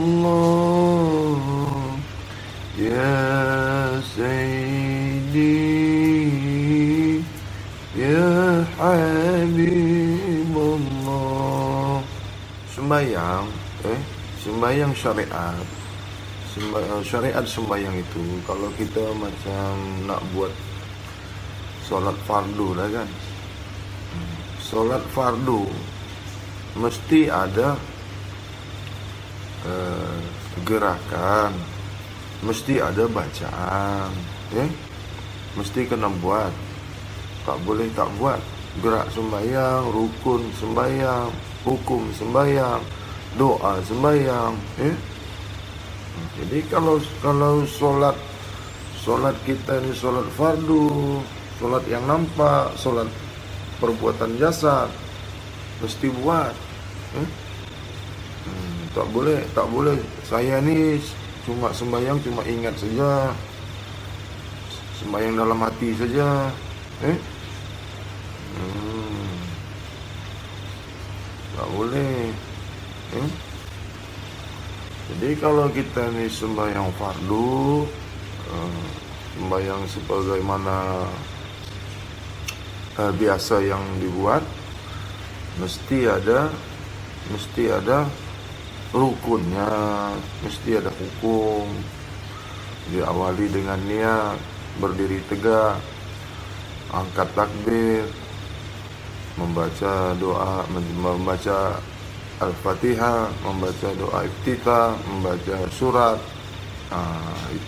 Allah, ya Sayyidi, ya Habibullah. Sembahyang, sembahyang syariat. Syariat sembahyang itu, kalau kita macam nak buat solat fardu lah kan. Solat fardu mesti ada gerakan, mesti ada bacaan, mesti kena buat. Tak boleh tak buat. Gerak sembahyang, rukun sembahyang, hukum sembahyang, doa sembahyang. Jadi kalau solat kita ini solat fardu, solat yang nampak, solat perbuatan jasad, mesti buat. Tak boleh. Saya ni cuma sembahyang, cuma ingat saja, sembahyang dalam hati saja. Tak boleh. Jadi kalau kita ni sembahyang fardu, sembahyang sebagaimana biasa yang dibuat, mesti ada rukunnya, mesti ada hukum. Diawali dengan niat, berdiri tegak, angkat takbir, membaca doa, membaca Al-Fatihah, membaca doa iftitah, membaca surat.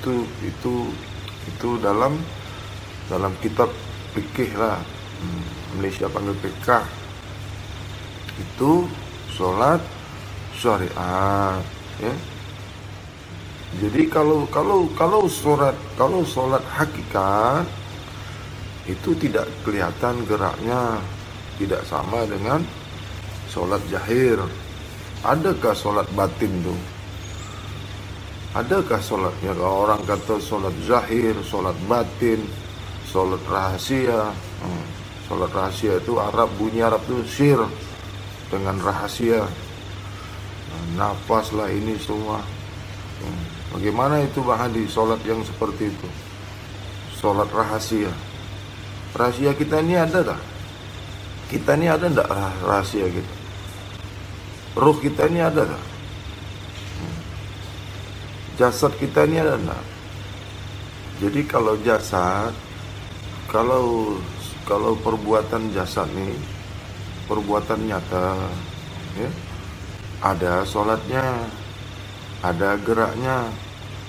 Itu dalam kitab fikih lah. Malaysia panggil fikah. Itu solat syariat, ya. Jadi kalau solat hakikat itu tidak kelihatan geraknya, tidak sama dengan solat jahir. Adakah solat batin tu? Adakah solatnya? Kalau orang kata solat zahir, solat batin, solat rahasia. Solat rahasia itu bunyi Arab tu sir, dengan rahasia. Nafas lah ini semua. Bagaimana itu Bang Hadi, solat yang seperti itu? Solat rahasia. Rahasia kita ini ada tak? Kita ini ada tak rahasia kita? Ruh kita ini ada tak? Jasad kita ini ada tak? Jadi kalau jasad, kalau perbuatan jasad ni, perbuatan nyata, ya, ada solatnya, ada geraknya,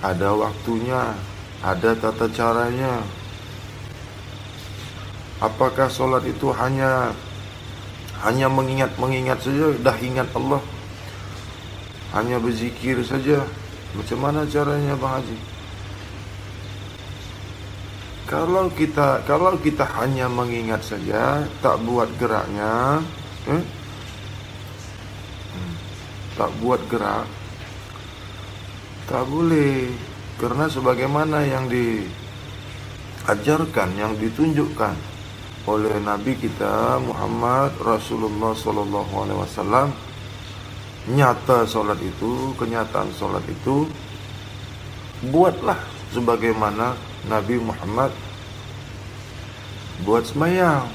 ada waktunya, ada tata caranya. Apakah solat itu hanya mengingat saja, dah ingat Allah, hanya berzikir saja? Macam mana caranya Bang Haji? Kalau kita hanya mengingat saja, tak buat geraknya, tak buat gerak, tak boleh. Karena sebagaimana yang diajarkan, yang ditunjukkan oleh Nabi kita Muhammad Rasulullah SAW, nyata solat itu, kenyataan solat itu, buatlah sebagaimana Nabi Muhammad buat sembahyang.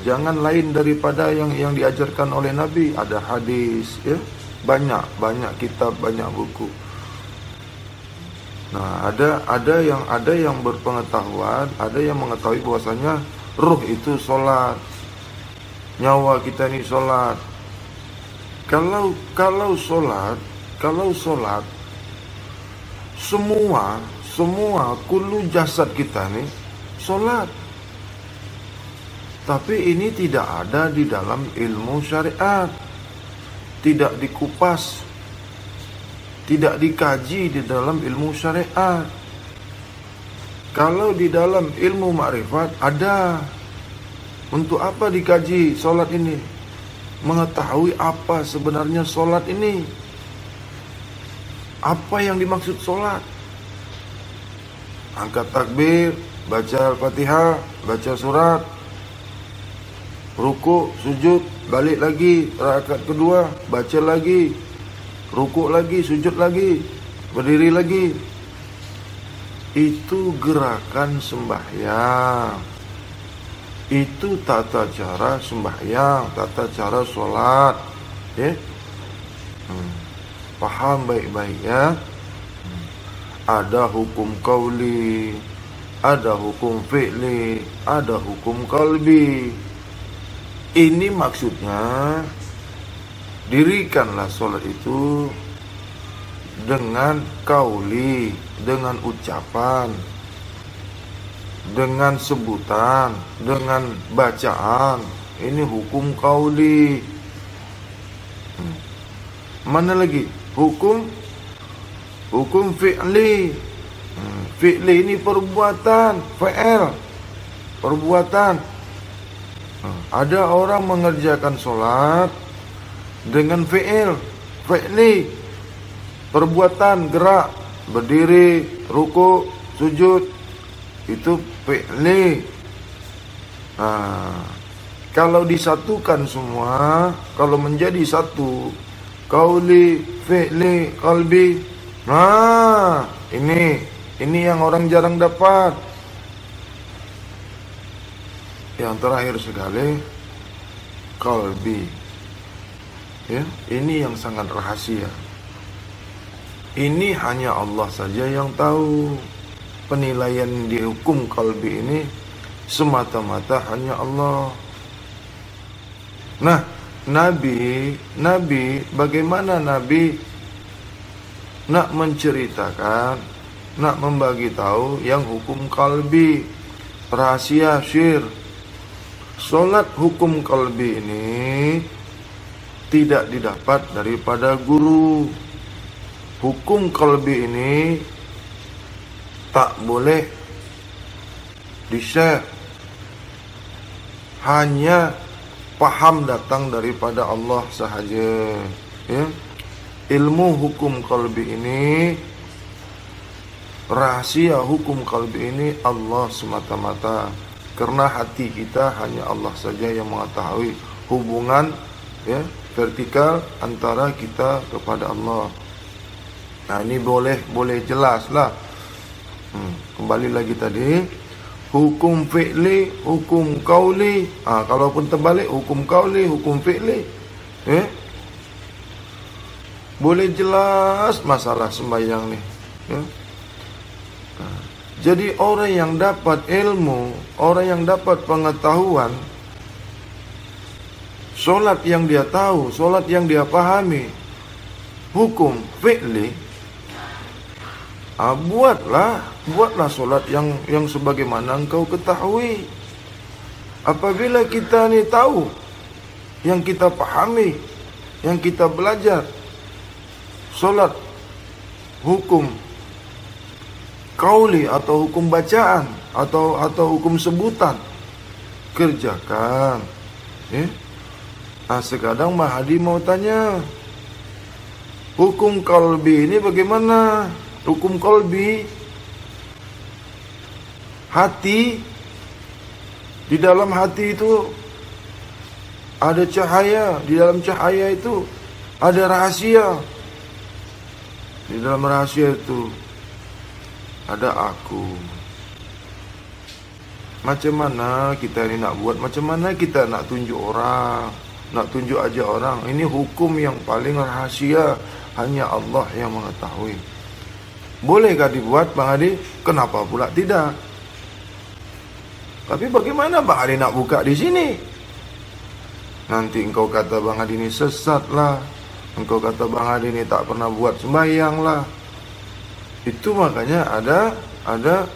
Jangan lain daripada yang diajarkan oleh Nabi. Ada hadis, ya, banyak kitab, banyak buku. Nah, ada yang berpengetahuan, ada yang mengetahui bahwasanya ruh itu solat, nyawa kita ini solat. Kalau solat, semua kullu jasad kita ini solat. Tapi ini tidak ada di dalam ilmu syariat, tidak dikupas, tidak dikaji di dalam ilmu syariat. Kalau di dalam ilmu makrifat ada. Untuk apa dikaji solat ini? Mengetahui apa sebenarnya solat ini, apa yang dimaksud solat. Angkat takbir, baca Al-Fatihah, baca surat, ruku, sujud, balik lagi, rakaat kedua, baca lagi. rukuk lagi, sujud lagi, berdiri lagi. Itu gerakan sembahyang. Itu tata cara sembahyang, tata cara sholat. Ya? Paham baik-baik ya. Ada hukum qauli, ada hukum fi'li, ada hukum qalbi. Ini maksudnya, dirikanlah sholat itu dengan qauli, dengan ucapan, dengan sebutan, dengan bacaan. Ini hukum qauli. Mana lagi? Hukum fi'li. Fi'li ini perbuatan, fi'il, perbuatan. Ada orang mengerjakan sholat dengan fi'li, perbuatan, gerak, berdiri, rukuk, sujud, itu fi'li. Kalau disatukan semua, kalau menjadi satu, qauli, fi'li, qalbi, ini yang orang jarang dapat. Yang terakhir sekali, qalbi. Ya, ini yang sangat rahasia. Ini hanya Allah saja yang tahu. Penilaian di hukum qalbi ini semata-mata hanya Allah. Nah, Nabi, bagaimana Nabi nak menceritakan, nak membagi tahu yang hukum qalbi, rahasia syir. Solat hukum qalbi ini tidak didapat daripada guru. Hukum qalbi ini tak boleh di-share. Hanya paham datang daripada Allah sahaja. Ya. Ilmu hukum qalbi ini, rahasia hukum qalbi ini Allah semata-mata. Karena hati kita hanya Allah saja yang mengetahui hubungan vertikal antara kita kepada Allah. Nah, ini boleh jelas lah. Kembali lagi tadi, hukum fi'li, hukum qauli. Kalaupun terbalik, hukum qauli, hukum fi'li. Boleh jelas masalah sembahyang nih. Jadi orang yang dapat ilmu, orang yang dapat pengetahuan, solat yang dia tahu, solat yang dia pahami, hukum fi'li, buatlah solat yang sebagaimana engkau ketahui. Apabila kita ni tahu, yang kita pahami, yang kita belajar, solat hukum qauli atau hukum bacaan atau hukum sebutan, kerjakan. Sekarang Mahdi mau tanya, hukum qalbi ini bagaimana? Hukum qalbi, hati, di dalam hati itu ada cahaya, di dalam cahaya itu ada rahasia, di dalam rahasia itu ada aku. Macam mana kita ini nak buat? Macam mana kita nak tunjuk orang? Nak tunjuk aja orang? Ini hukum yang paling rahasia, hanya Allah yang mengetahui. Bolehkah dibuat, Bang Adi? Kenapa pula tidak? Tapi bagaimana Bang Adi nak buka di sini? Nanti engkau kata Bang Adi ini sesat lah. Engkau kata Bang Adi ini tak pernah buat sembahyang lah. Itu makanya ada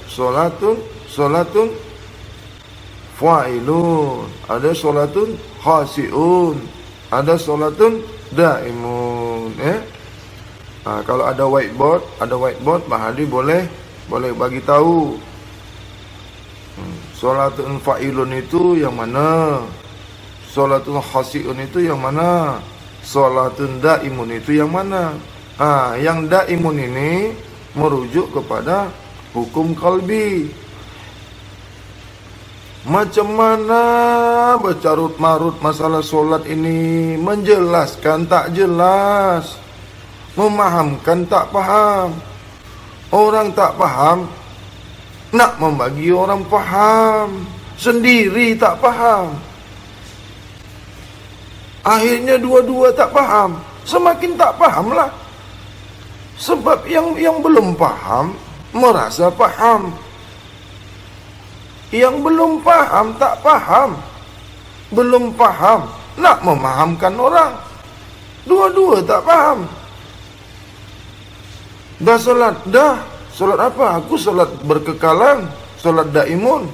solatun fa'ilun, ada solatun khasiun, ada solatun daimun. Kalau ada whiteboard, Bang Hadi boleh bagi tahu. Solatun fa'ilun itu yang mana? Solatun khasiun itu yang mana? Solatun daimun itu yang mana? Yang daimun ini merujuk kepada hukum qalbi. Macam mana bercarut-marut masalah solat ini, menjelaskan tak jelas. memahamkan tak paham. Orang tak paham nak membagi orang paham, sendiri tak paham. Akhirnya dua-dua tak paham, semakin tak pahamlah. Sebab yang belum paham merasa paham, yang belum paham tak paham, belum paham nak memahamkan orang, dua-dua tak paham. Dah solat, solat apa? Aku solat berkekalan, solat daimun.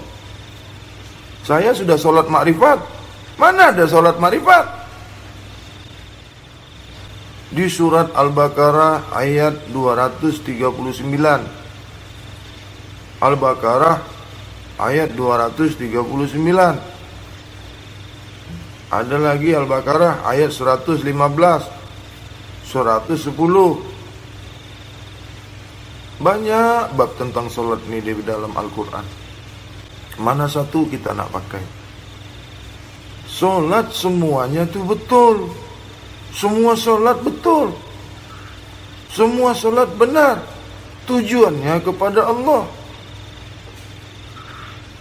Saya sudah solat makrifat. Mana ada solat makrifat? Di surat Al-Baqarah ayat 239. Al-Baqarah ayat 239. Ada lagi Al-Baqarah ayat 115, 110. Banyak bab tentang solat ini di dalam Al-Quran. Mana satu kita nak pakai? Solat semuanya tu betul. Semua solat betul. Semua solat benar. Tujuannya kepada Allah.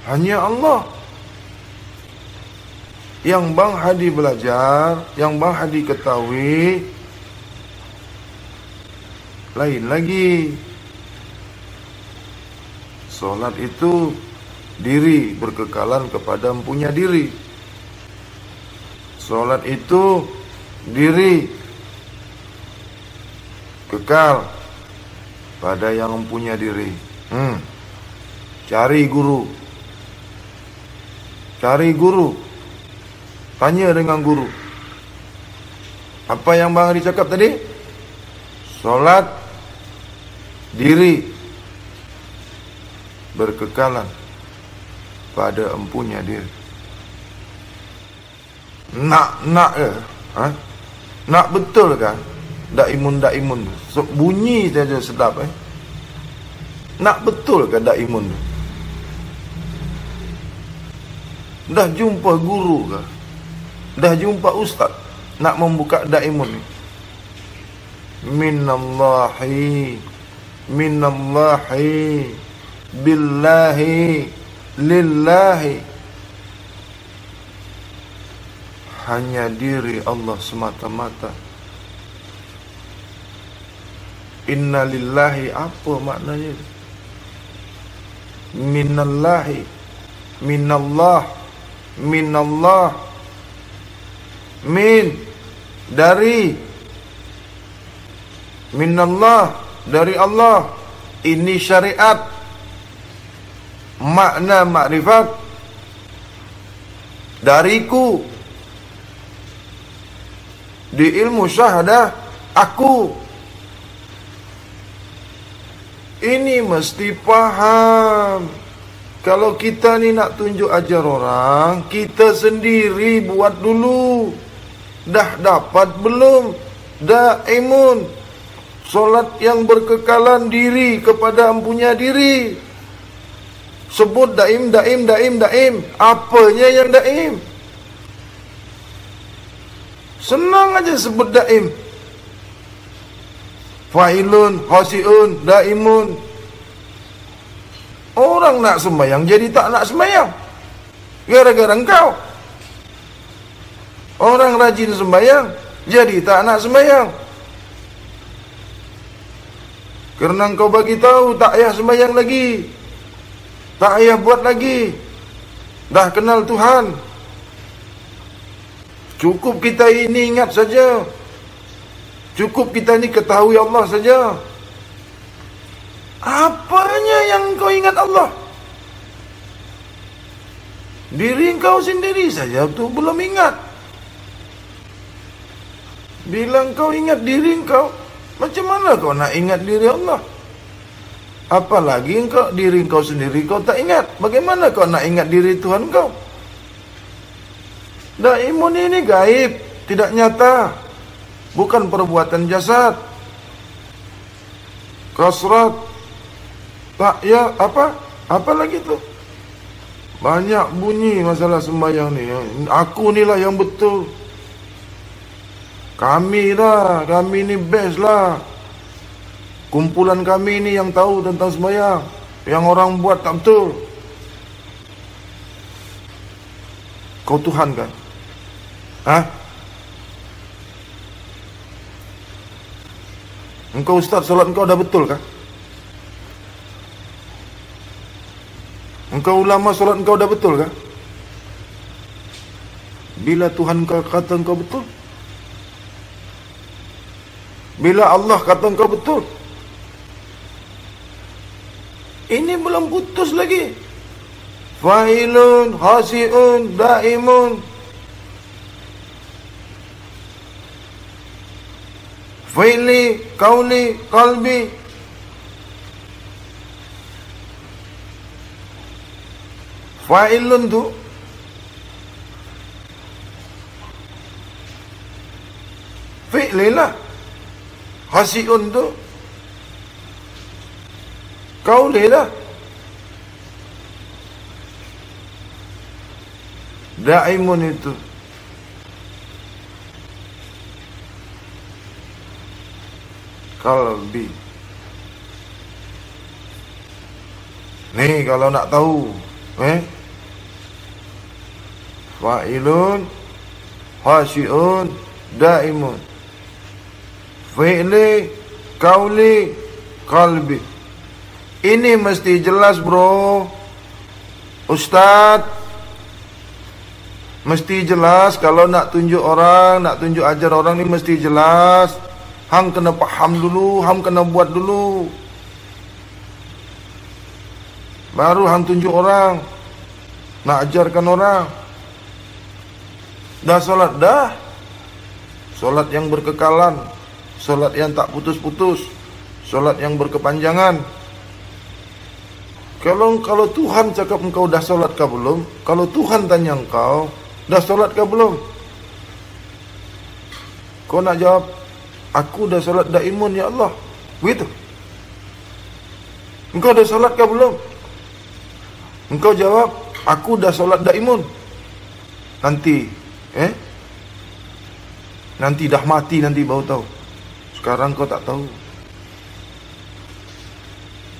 Hanya Allah. Yang Bang Hadi belajar, yang Bang Hadi ketahui, lain lagi. Solat itu diri berkekalan kepada empunya diri. Solat itu diri kekal pada yang mempunyai diri. Cari guru. Cari guru. Tanya dengan guru. Apa yang Bang Hadi cakap tadi? Solat diri berkekalan pada empunya diri. Nak ke? Nak betul kan? Daimun so, bunyi saja sedap Nak betul ke daimun? Dah jumpa guru ke? Dah jumpa ustaz nak membuka daimun ni? Minallahi billahi lillahi. Hanya diri Allah semata-mata. Inna lillahi, apa maknanya? Minallahi, minallah, minallah, min dari, minallah dari Allah. Ini syariat, makna makrifat. Dariku, di ilmu syahadah aku. Ini mesti paham. Kalau kita ni nak tunjuk ajar orang, kita sendiri buat dulu. Dah dapat belum? Daimun, solat yang berkekalan diri kepada empunya diri. Sebut daim. Apanya yang daim? Senang aja sebut daim. Fa'ilun, khasiun, daimun. Orang nak sembahyang jadi tak nak sembahyang gara-gara engkau. Orang rajin sembahyang jadi tak nak sembahyang kerana engkau bagi tahu tak payah sembahyang lagi, tak payah buat lagi, dah kenal Tuhan. Cukup kita ini ingat saja. Cukup kita ni ketahui Allah saja. Apanya yang kau ingat Allah? Diri kau sendiri saja tu belum ingat. Bila kau ingat diri kau, macam mana kau nak ingat diri Allah? Apalagi diri kau sendiri kau tak ingat. Bagaimana kau nak ingat diri Tuhan kau? Daimun ini gaib, tidak nyata, bukan perbuatan jasad. Kasrat, tak ya apa lagi tu? Banyak bunyi masalah sembahyang ni. Aku ni lah yang betul. Kami ni best lah. Kumpulan kami ini yang tahu tentang sembahyang. Yang orang buat tak betul. Kau Tuhan kan? Hah? Engkau ustaz, solat engkau dah betul kah? Engkau ulama, solat engkau dah betul kah? Bila Tuhan kata engkau betul? Bila Allah kata engkau betul? Ini belum putus lagi. Fa'ilun, hasi'un, da'imun. Fi'li, kauli, qalbi. Fa'ilun tu fi'li lah. Hasi'un tu kauli lah. Da'imun itu kalbi. Nih kalau nak tahu, fa'ilun, hasi'un, da'imun, fi'li, kauli, qalbi. Ini mesti jelas bro, Ustadz. Mesti jelas. Kalau nak tunjuk orang, nak tunjuk ajar orang ni mesti jelas. Hang kena paham dulu, hang kena buat dulu, baru hang tunjuk orang, nak ajarkan orang. Dah solat dah. Solat yang berkekalan, solat yang tak putus-putus, solat yang berkepanjangan. Kalau Tuhan cakap engkau dah solat kah belum? Kalau Tuhan tanya engkau, dah solat kah belum? Kau nak jawab, aku dah solat da'imun ya Allah. Begitu. Engkau dah solat kah belum? Engkau jawab, aku dah solat da'imun. Nanti, nanti dah mati nanti baru tahu. Sekarang kau tak tahu.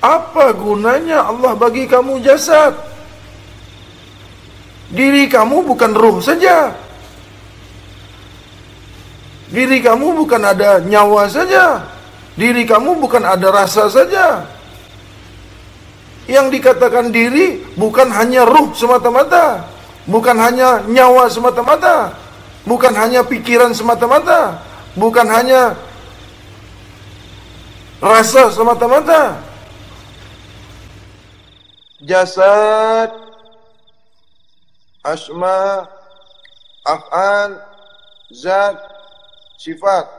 Apa gunanya Allah bagi kamu jasad? Diri kamu bukan ruh saja. Diri kamu bukan ada nyawa saja. Diri kamu bukan ada rasa saja. Yang dikatakan diri bukan hanya ruh semata-mata, bukan hanya nyawa semata-mata, bukan hanya pikiran semata-mata, bukan hanya rasa semata-mata. Jasad, asma, af'al, zat, sifat.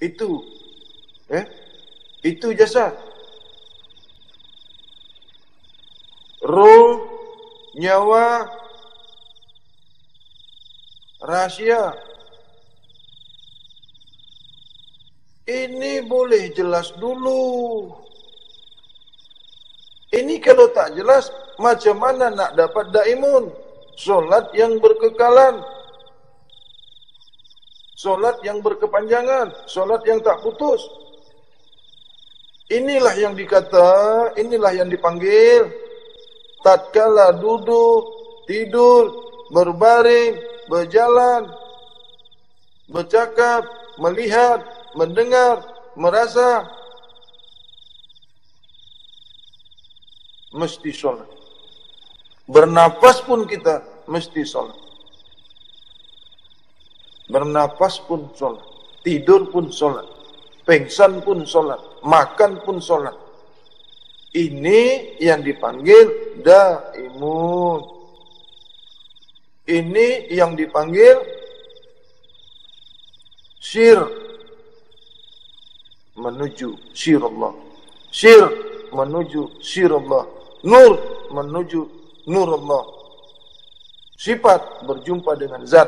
Itu jasad. Ruh, nyawa, rahasia. Ini boleh jelas dulu. Ini kalau tak jelas, macam mana nak dapat da'imun? Solat yang berkekalan, solat yang berkepanjangan, solat yang tak putus. Inilah yang dikata, inilah yang dipanggil tatkala duduk, tidur, berbaring, berjalan, bercakap, melihat, mendengar, merasa, mesti solat. Bernapas pun kita mesti solat. Bernapas pun solat. Tidur pun solat. Pengsan pun solat. Makan pun solat. Ini yang dipanggil da'imun. Ini yang dipanggil syir, menuju syirullah. Syir menuju syirullah. Nur menuju nurullah. Sifat berjumpa dengan zat.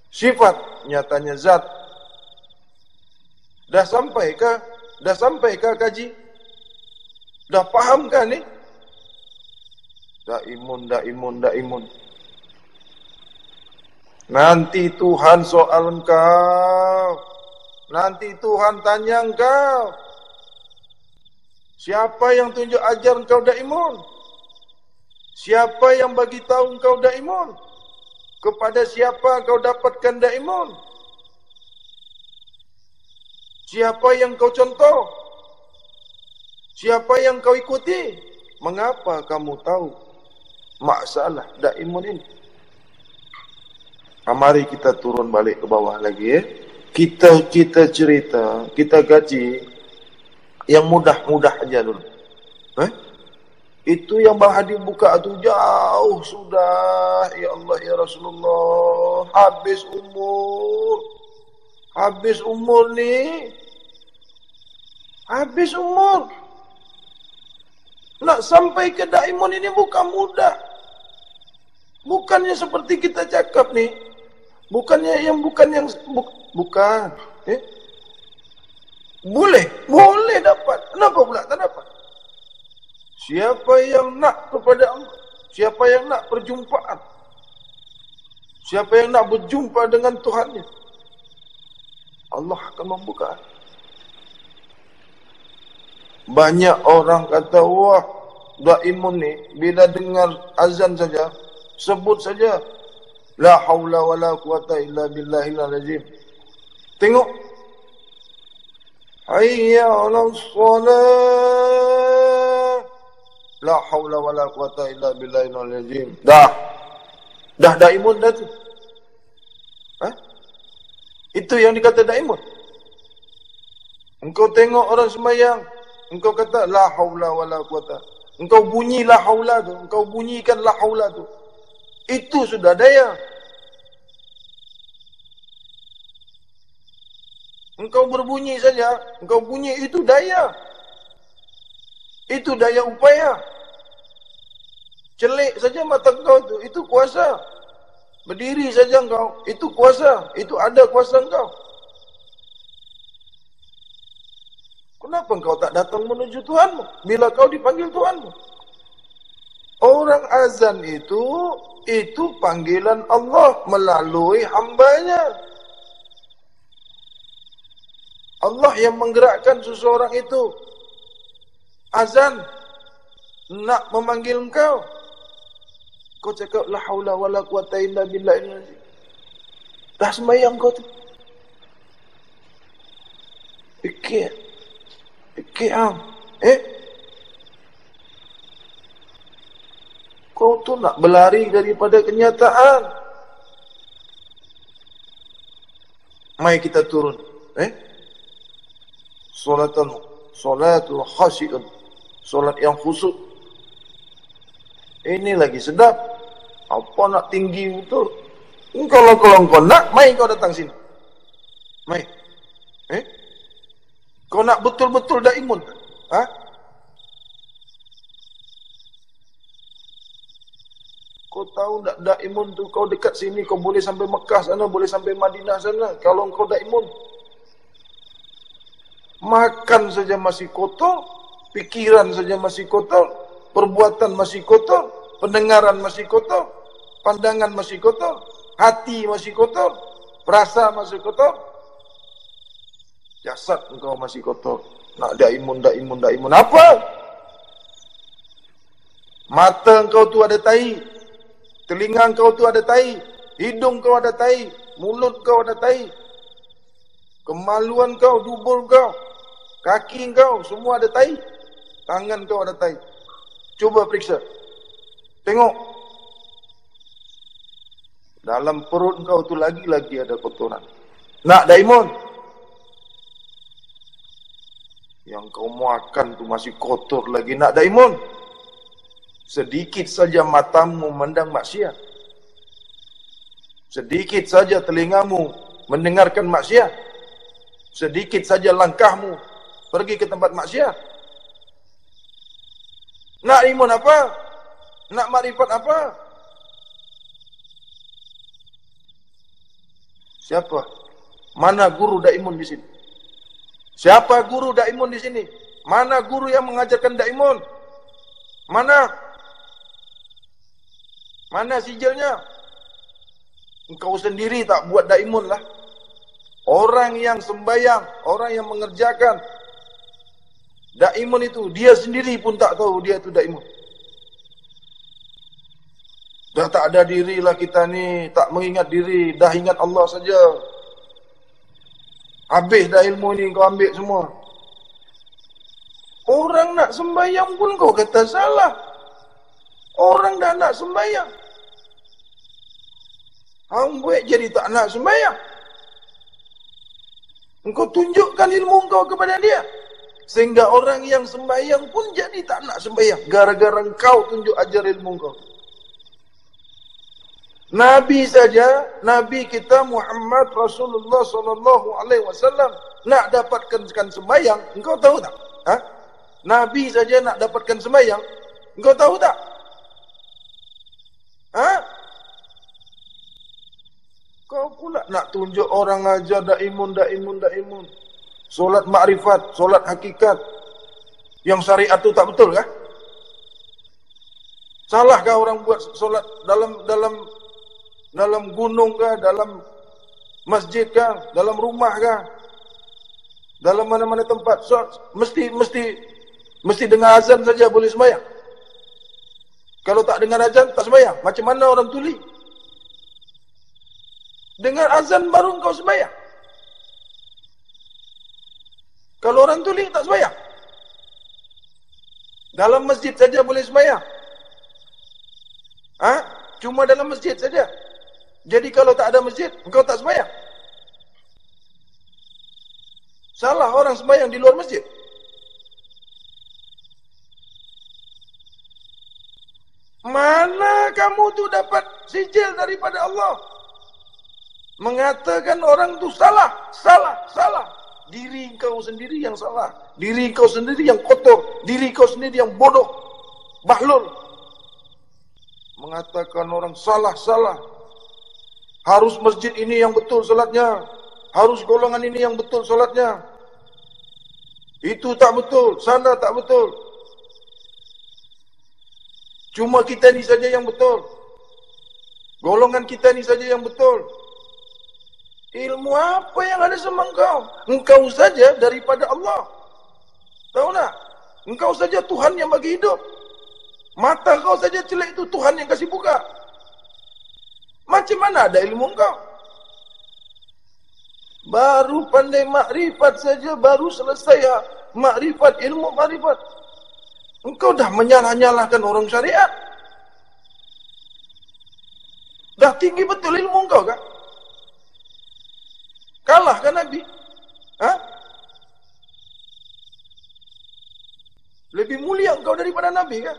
Sifat nyatanya zat. Dah sampaikah? Dah sampaikah kaji? Dah pahamkah ni? Da'imun, da'imun, da'imun. Nanti Tuhan soal engkau. Nanti Tuhan tanya engkau, siapa yang tunjuk ajar engkau Daimun? Siapa yang bagi tahu engkau Daimun? Kepada siapa kau dapatkan Daimun? Siapa yang kau contoh? Siapa yang kau ikuti? Mengapa kamu tahu masalah Daimun ini? Mari kita turun balik ke bawah lagi. Kita cerita, kita gaji yang mudah-mudah aja dulu. Itu yang Bang Hadi buka tu jauh sudah. Ya Allah ya Rasulullah, habis umur ni. Habis umur. Nak sampai ke Daimun ini bukan mudah. Bukannya seperti kita cakap ni. Bukan. Boleh dapat. Kenapa pula tak dapat? Siapa yang nak kepada Allah, siapa yang nak perjumpaan, siapa yang nak berjumpa dengan Tuhannya, Allah akan membuka. Banyak orang kata, wah, Daimun ni bila dengar azan saja, sebut saja la haula wala quwata illa billahil azim. Tengok, hayya 'alas shalah, la haula wala quwata illa billahil azim. Dah Daimun dah tu. Itu yang dikata Daimun. Engkau tengok orang sembahyang, engkau kata la haula wala quwata. Engkau bunyi la haula tu, engkau bunyikan la haula tu. Itu sudah daya. Engkau berbunyi saja, engkau bunyi itu daya. Itu daya upaya. Celik saja mata engkau itu kuasa. Berdiri saja engkau, itu kuasa. Itu ada kuasa engkau. Kenapa engkau tak datang menuju Tuhanmu bila kau dipanggil Tuhanmu? Orang azan itu panggilan Allah melalui hambanya. Allah yang menggerakkan seseorang itu. Azan nak memanggil engkau. Kau cakap la haula wala quwata illa billahil azim. Dah sembahyang kau tu. Fikir kau tu nak berlari daripada kenyataan. Mari kita turun. Salatul khasyi'un. Solat yang khusyuk. Ini lagi sedap. Apa nak tinggi betul? Kalau kau nak, mai kau datang sini. Mai. Kau nak betul-betul Daimun? Kau tahu tak Daimun tu, kau dekat sini, kau boleh sampai Mekah sana, boleh sampai Madinah sana. Kalau kau Daimun, makan saja masih kotor, pikiran saja masih kotor, perbuatan masih kotor, pendengaran masih kotor, pandangan masih kotor, hati masih kotor, perasa masih kotor. Jasad engkau masih kotor. Nak Daimun. Apa? Mata engkau tu ada tai. Telinga engkau tu ada tai. Hidung kau ada tai. Mulut kau ada tai. Kemaluan kau, dubur kau, kaki kau, semua ada tai. Tangan kau ada tai. Cuba periksa. Tengok. Dalam perut kau tu lagi-lagi ada kotoran. Nak Daimun? Yang kau makan tu masih kotor lagi. Nak Daimun? Sedikit saja matamu memandang maksiat. Sedikit saja telingamu mendengarkan maksiat. Sedikit saja langkahmu pergi ke tempat maksiat. Nak Daimun apa? Nak makrifat apa? Siapa? Mana guru Daimun di sini? Siapa guru Daimun di sini? Mana guru yang mengajarkan Daimun? Mana? Mana sijilnya? Engkau sendiri tak buat Daimun lah. Orang yang sembahyang, orang yang mengerjakan daimun itu, dia sendiri pun tak tahu dia itu daimun. Dah tak ada dirilah kita ni, tak mengingat diri, dah ingat Allah saja. Habis dah ilmu ni kau ambil semua. Orang nak sembahyang pun kau kata salah. Orang dah nak sembahyang, hang buat jadi tak nak sembahyang. Engkau tunjukkan ilmu engkau kepada dia, sehingga orang yang sembahyang pun jadi tak nak sembahyang, gara-gara engkau tunjuk ajar ilmu engkau. Nabi saja, Nabi kita Muhammad Rasulullah SAW nak dapatkan sembahyang, engkau tahu tak? Ha? Nabi saja nak dapatkan sembahyang, engkau tahu tak? Ha? Kau pula nak tunjuk orang ajar daimun. Solat makrifat, solat hakikat. Yang syariat tu tak betul kah? Salahkah orang buat solat dalam gunung kah, dalam masjid kah, dalam rumah kah, dalam mana-mana tempat? So, mesti dengar azan saja boleh sembahyang. Kalau tak dengar azan tak sembahyang. Macam mana orang tuli? Dengar azan baru engkau sembahyang. Kalau orang tuli tak sembahyang. Dalam masjid saja boleh sembahyang. Ha? Cuma dalam masjid saja. Jadi kalau tak ada masjid, engkau tak sembahyang. Salah orang sembahyang di luar masjid. Mana kamu tu dapat sijil daripada Allah? Mengatakan orang tu salah. Diri kau sendiri yang salah. Diri kau sendiri yang kotor. Diri kau sendiri yang bodoh. Bahlul. Mengatakan orang salah. Harus masjid ini yang betul solatnya. Harus golongan ini yang betul solatnya. Itu tak betul. Sana tak betul. Cuma kita ni saja yang betul. Golongan kita ni saja yang betul. Ilmu apa yang ada sama engkau? Engkau saja daripada Allah. Tahu tak? Engkau saja Tuhan yang bagi hidup. Mata kau saja celik itu Tuhan yang kasih buka. Macam mana ada ilmu engkau? Baru pandai makrifat saja, baru selesai makrifat, ilmu makrifat. Engkau dah menyalah-nyalahkan orang syariat. Dah tinggi betul ilmu engkau kan? Kalahkan Nabi? Ha? Lebih mulia engkau daripada Nabi kan?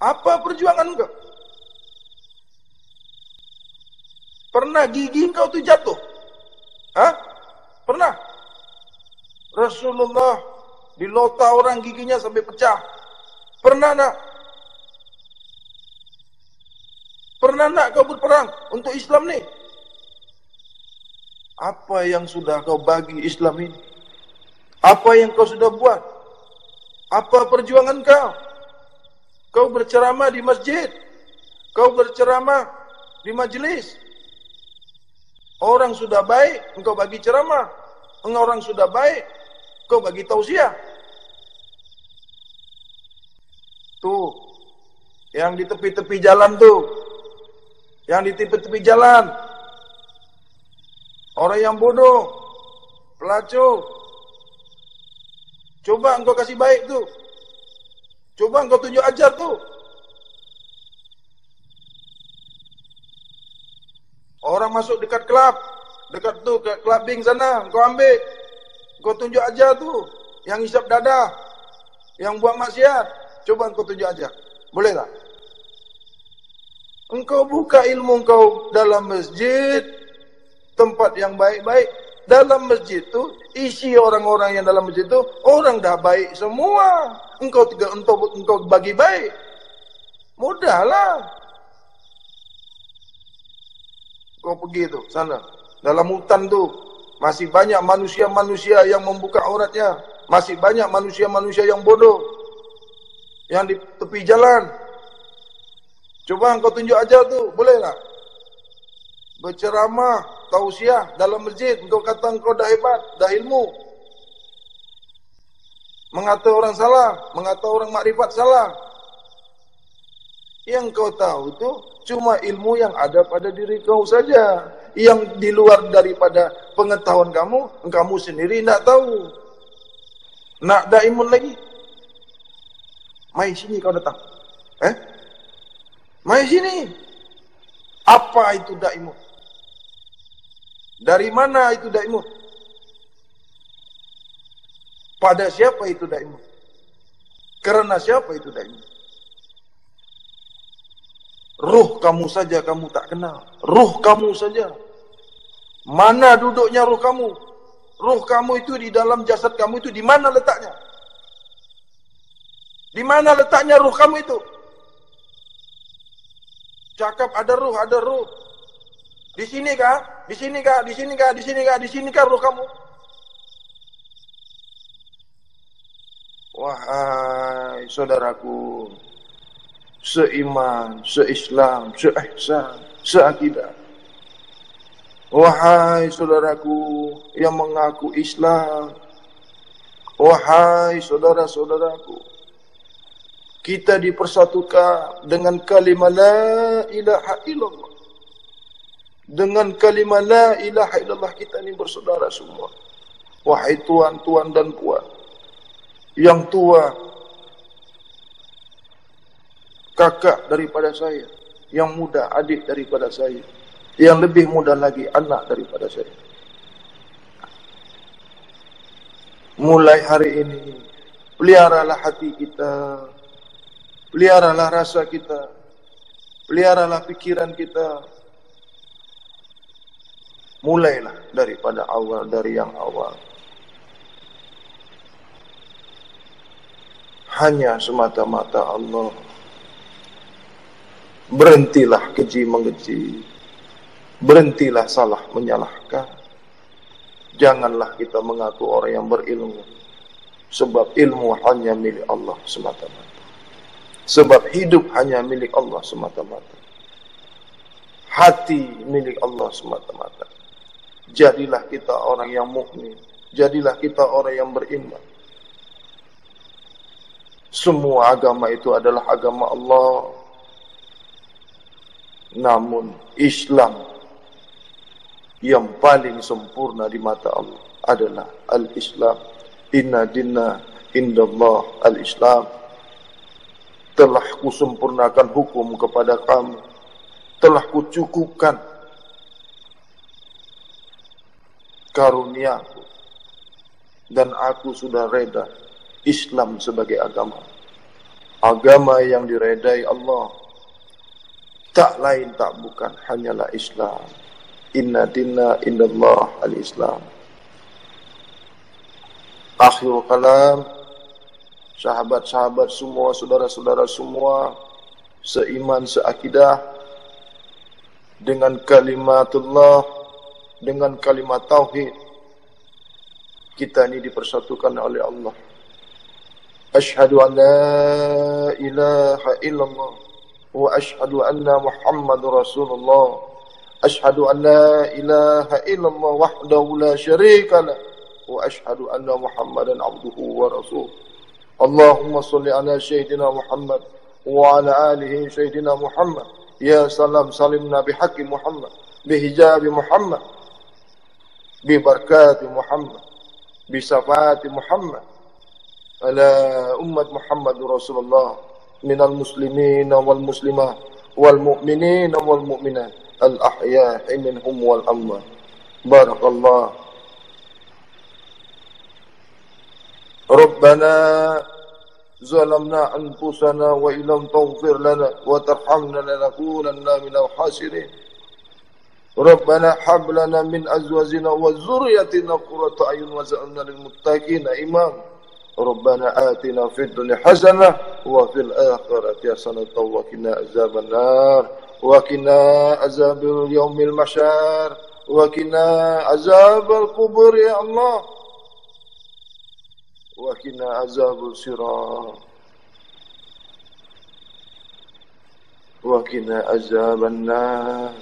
Apa perjuangan engkau? Pernah gigi engkau tu jatuh? Ha? Pernah? Rasulullah dilota orang giginya sampai pecah. Pernah nak? Pernah nak kau berperang untuk Islam ni? Apa yang sudah kau bagi Islam ini? Apa yang kau sudah buat? Apa perjuangan kau? Kau berceramah di masjid. Kau berceramah di majlis. Orang sudah baik, engkau bagi ceramah. Orang sudah baik, kau bagi tausiah. Tuh, yang di tepi-tepi jalan tuh. Yang di tepi-tepi jalan. Orang yang bodoh, pelacur. Coba engkau kasih baik tu. Coba engkau tunjuk ajar tu. Orang masuk dekat kelab, dekat tu, ke clubbing sana, engkau ambil. Engkau tunjuk ajar tu. Yang hisap dadah, yang buat maksiat. Coba engkau tunjuk ajar. Boleh tak? Engkau buka ilmu engkau dalam masjid, tempat yang baik-baik. Dalam masjid tu, isi orang-orang yang dalam masjid tu, orang dah baik semua. Engkau bagi baik. Mudahlah. Kau pergi tu, sana. Dalam hutan tu, masih banyak manusia-manusia yang membuka auratnya. Masih banyak manusia-manusia yang bodoh. Yang di tepi jalan. Coba engkau tunjuk ajar tu, boleh tak? Berceramah, tausiah dalam masjid untuk kata engkau dah hebat, dah ilmu. Mengata orang salah, mengata orang makrifat salah. Yang kau tahu itu cuma ilmu yang ada pada diri kau saja. Yang di luar daripada pengetahuan kamu sendiri tidak tahu. Nak daimun lagi? Mai sini kau datang. Mai sini. Apa itu daimun? Dari mana itu daimun? Pada siapa itu daimun? Karena siapa itu daimun? Ruh kamu saja kamu tak kenal. Ruh kamu saja. Mana duduknya ruh kamu? Ruh kamu itu di dalam jasad kamu itu di mana letaknya? Di mana letaknya ruh kamu itu? Cakap ada ruh, ada ruh. Di sini kah? Di sini kah? Di sini kah? Di sini kah? Di sini kah ruh kamu? Wahai saudaraku, seiman, seislam, seihsan, seakidah. Wahai saudaraku yang mengaku Islam, wahai saudara-saudaraku, kita dipersatukan dengan kalimat la ilaha illallah. Dengan kalimat la ilaha illallah kita ini bersaudara semua. Wahai tuan-tuan dan puan, yang tua kakak daripada saya, yang muda adik daripada saya, yang lebih muda lagi anak daripada saya. Mulai hari ini peliharalah hati kita, peliharalah rasa kita, peliharalah pikiran kita. Mulailah daripada awal, dari yang awal. Hanya semata-mata Allah. Berhentilah keji mengeji. Berhentilah salah menyalahkan. Janganlah kita mengaku orang yang berilmu. Sebab ilmu hanya milik Allah semata-mata. Sebab hidup hanya milik Allah semata-mata. Hati milik Allah semata-mata. Jadilah kita orang yang mukmin. Jadilah kita orang yang beriman. Semua agama itu adalah agama Allah. Namun Islam yang paling sempurna di mata Allah adalah Al-Islam. Inna dinna indallah Al-Islam. Telah kusempurnakan hukum kepada kamu. Telah kucukupkan karuniaku. Dan aku sudah reda Islam sebagai agama. Agama yang diredai Allah. Tak lain tak bukan hanyalah Islam. Inna dinna indallah al-Islam. Akhirul kalam, sahabat-sahabat semua, saudara-saudara semua, seiman, seakidah, dengan kalimatullah, dengan kalimat tauhid, kita ini dipersatukan oleh Allah. Asyhadu an la ilaha illallah wa asyhadu anna Muhammadur Rasulullah. Asyhadu an la ilaha illallah wahdahu la syarika lah wa asyhadu anna Muhammadan abduhu wa rasuluh. Allahumma salli ala sayyidina Muhammad wa ala alihi sayyidina Muhammad. Ya salam salimna bihaqqi Muhammad, bihijabi Muhammad, bibarakati Muhammad, bisafati Muhammad, ala ummat Muhammad Rasulullah, minal muslimin wal muslimah, wal mu'minin wal mu'minat, al ahya'i minhum wal amwat. Barakallah. Rabbana zalamna anfusana wa illam taghfir lana wa tarhamna lanakunanna minal khasirin. Rabbana hab lana min azwajina wa dzurriyyatina qurrata a'yun waj'alna lil muttaqina imama. Rabbana atina fid dunya hasanah wa fil akhirati hasanah wa qina azaban nar wa qina azabil yaumil mahsyar wa qina azabal qubur ya Allah wa qina azabul sirat wa qina azaban nar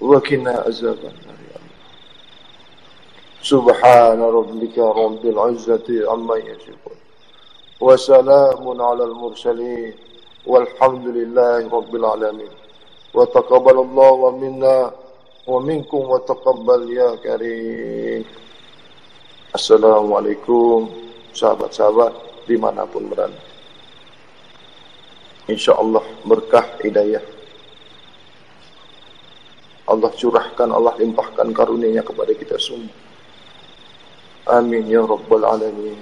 وقنا عذاب النار يا الله. سبحان ربك رب العزة عما يصفون وسلام على المرسلين والحمد لله رب العالمين. وتقبل الله منا ومنكم وتقبل ya karim. Assalamualaikum sahabat-sahabat dimanapun berada. InsyaAllah berkah hidayah Allah curahkan, Allah limpahkan karunia-Nya kepada kita semua. Amin ya rabbal alamin.